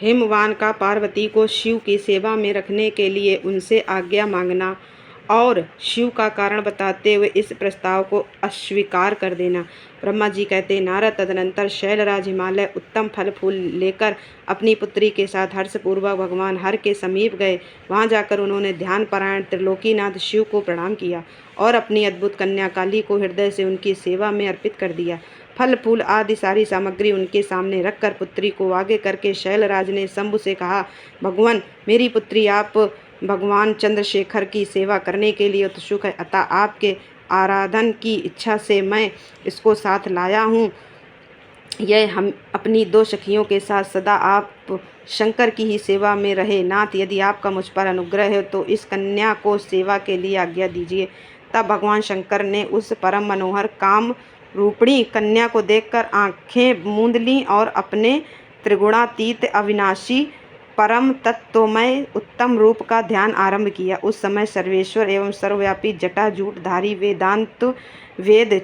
हिमवान का पार्वती को शिव की सेवा में रखने के लिए उनसे आज्ञा मांगना और शिव का कारण बताते हुए इस प्रस्ताव को अस्वीकार कर देना। ब्रह्मा जी कहते, नारद तदनंतर शैलराज हिमालय उत्तम फल फूल लेकर अपनी पुत्री के साथ हर्षपूर्वक भगवान हर के समीप गए। वहां जाकर उन्होंने ध्यान परायण त्रिलोकीनाथ शिव को प्रणाम किया और अपनी अद्भुत कन्या काली को हृदय से उनकी सेवा में अर्पित कर दिया। फल फूल आदि सारी सामग्री उनके सामने रखकर पुत्री को आगे करके शैलराज ने शंभु से कहा, भगवान, मेरी पुत्री आप भगवान चंद्रशेखर की सेवा करने के लिए उत्सुक है, अतः आपके आराधन की इच्छा से मैं इसको साथ लाया हूँ। यह हम अपनी 2 सखियों के साथ सदा आप शंकर की ही सेवा में रहे। नाथ, यदि आपका मुझ पर अनुग्रह है तो इस कन्या को सेवा के लिए आज्ञा दीजिए। तब भगवान शंकर ने उस परम मनोहर काम रूपिणी कन्या को देखकर आंखें मूंद लीं और अपने त्रिगुणातीत अविनाशी परम तत्वमय उत्तम रूप का ध्यान आरंभ किया। उस समय सर्वेश्वर एवं सर्वव्यापी जटाजूटधारी वेदांत वेद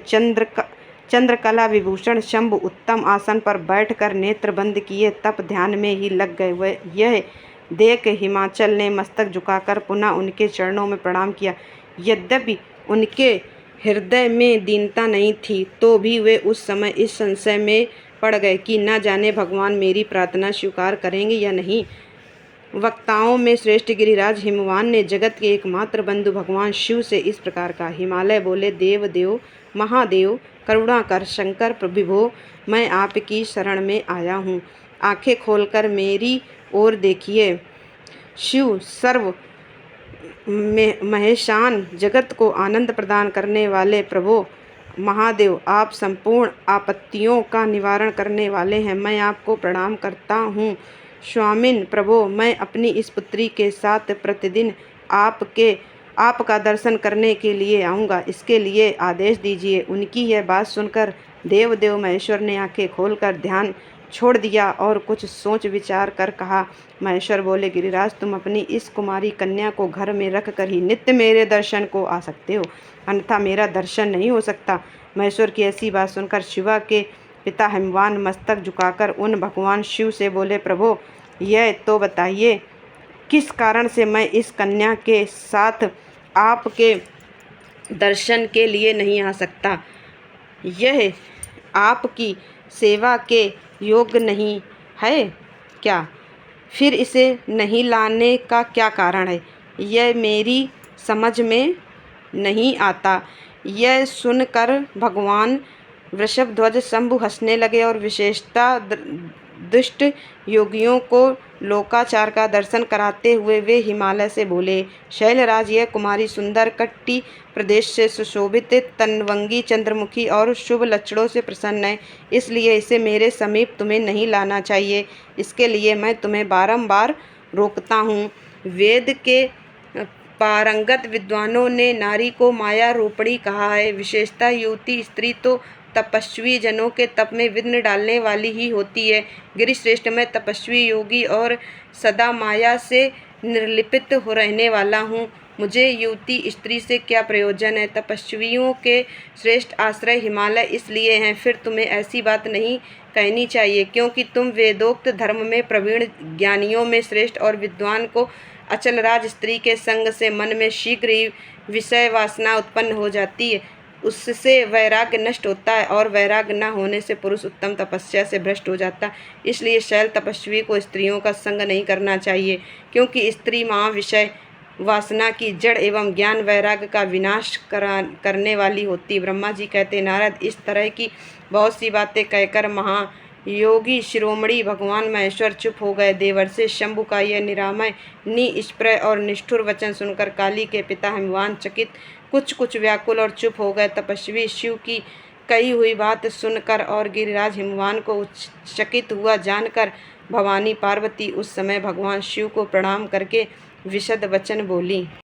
चंद्रकला विभूषण शंभु उत्तम आसन पर बैठकर नेत्र बंद किए तप ध्यान में ही लग गए। वह यह देख हिमाचल ने मस्तक झुकाकर पुनः उनके चरणों में प्रणाम किया। यद्यपि उनके हृदय में दीनता नहीं थी तो भी वे उस समय इस संशय में पड़ गए कि न जाने भगवान मेरी प्रार्थना स्वीकार करेंगे या नहीं। वक्ताओं में श्रेष्ठ गिरिराज हिमवान ने जगत के एकमात्र बंधु भगवान शिव से इस प्रकार कहा। हिमालय बोले, देव देव महादेव करुणाकर शंकर विभो, मैं आपकी शरण में आया हूँ। आंखें खोलकर मेरी ओर देखिए। शिव सर्व महेशान जगत को आनंद प्रदान करने वाले प्रभो महादेव, आप संपूर्ण आपत्तियों का निवारण करने वाले हैं। मैं आपको प्रणाम करता हूँ। स्वामिन प्रभो, मैं अपनी इस पुत्री के साथ प्रतिदिन आपका दर्शन करने के लिए आऊँगा, इसके लिए आदेश दीजिए। उनकी यह बात सुनकर देव महेश्वर ने आंखें खोलकर ध्यान छोड़ दिया और कुछ सोच विचार कर कहा। महेश्वर बोले, गिरिराज, तुम अपनी इस कुमारी कन्या को घर में रख कर ही नित्य मेरे दर्शन को आ सकते हो, अन्यथा मेरा दर्शन नहीं हो सकता। महेश्वर की ऐसी बात सुनकर शिवा के पिता हिमवान मस्तक झुकाकर उन भगवान शिव से बोले, प्रभो, यह तो बताइए किस कारण से मैं इस कन्या के साथ आपके दर्शन के लिए नहीं आ सकता। यह आपकी सेवा के योग्य नहीं है क्या? फिर इसे नहीं लाने का क्या कारण है? यह मेरी समझ में नहीं आता। यह सुनकर भगवान वृषभध्वज शंभु हंसने लगे और विशेषतः दुष्ट योगियों को लोकाचार का दर्शन कराते हुए वे हिमालय से बोले, शैलराज, यह कुमारी सुंदर कट्टी प्रदेश से सुशोभित तनवंगी चंद्रमुखी और शुभ लक्षणों से प्रसन्न है, इसलिए इसे मेरे समीप तुम्हें नहीं लाना चाहिए। इसके लिए मैं तुम्हें बारंबार रोकता हूँ। वेद के पारंगत विद्वानों ने नारी को माया रूपिणी कहा है। विशेषतः युवती स्त्री तो तपस्वी जनों के तप में विघ्न डालने वाली ही होती है। गिरिश्रेष्ठ, मैं तपस्वी योगी और सदा माया से निर्लिप्त हो रहने वाला हूँ। मुझे युवती स्त्री से क्या प्रयोजन है? तपस्वियों के श्रेष्ठ आश्रय हिमालय इसलिए हैं। फिर तुम्हें ऐसी बात नहीं कहनी चाहिए, क्योंकि तुम वेदोक्त धर्म में प्रवीण ज्ञानियों में श्रेष्ठ और विद्वान को अचलराज स्त्री के संग से मन में शीघ्र ही विषय वासना उत्पन्न हो जाती है, उससे वैराग्य नष्ट होता है और वैराग्य न होने से पुरुष उत्तम तपस्या से भ्रष्ट हो जाता है। इसलिए शैल तपस्वी को स्त्रियों का संग नहीं करना चाहिए, क्योंकि स्त्री माँ विषय वासना की जड़ एवं ज्ञान वैराग्य का विनाश करने वाली होती। ब्रह्मा जी कहते, नारद, इस तरह की बहुत सी बातें कहकर महायोगी शिरोमणि भगवान महेश्वर चुप हो गए। देवर्षि शंभु का यह निरामय निष्प्रय और निष्ठुर वचन सुनकर काली के पिता हिमवान चकित कुछ व्याकुल और चुप हो गए। तपस्वी शिव की कही हुई बात सुनकर और गिरिराज हिमवान को चकित हुआ जानकर भवानी पार्वती उस समय भगवान शिव को प्रणाम करके विशद वचन बोली।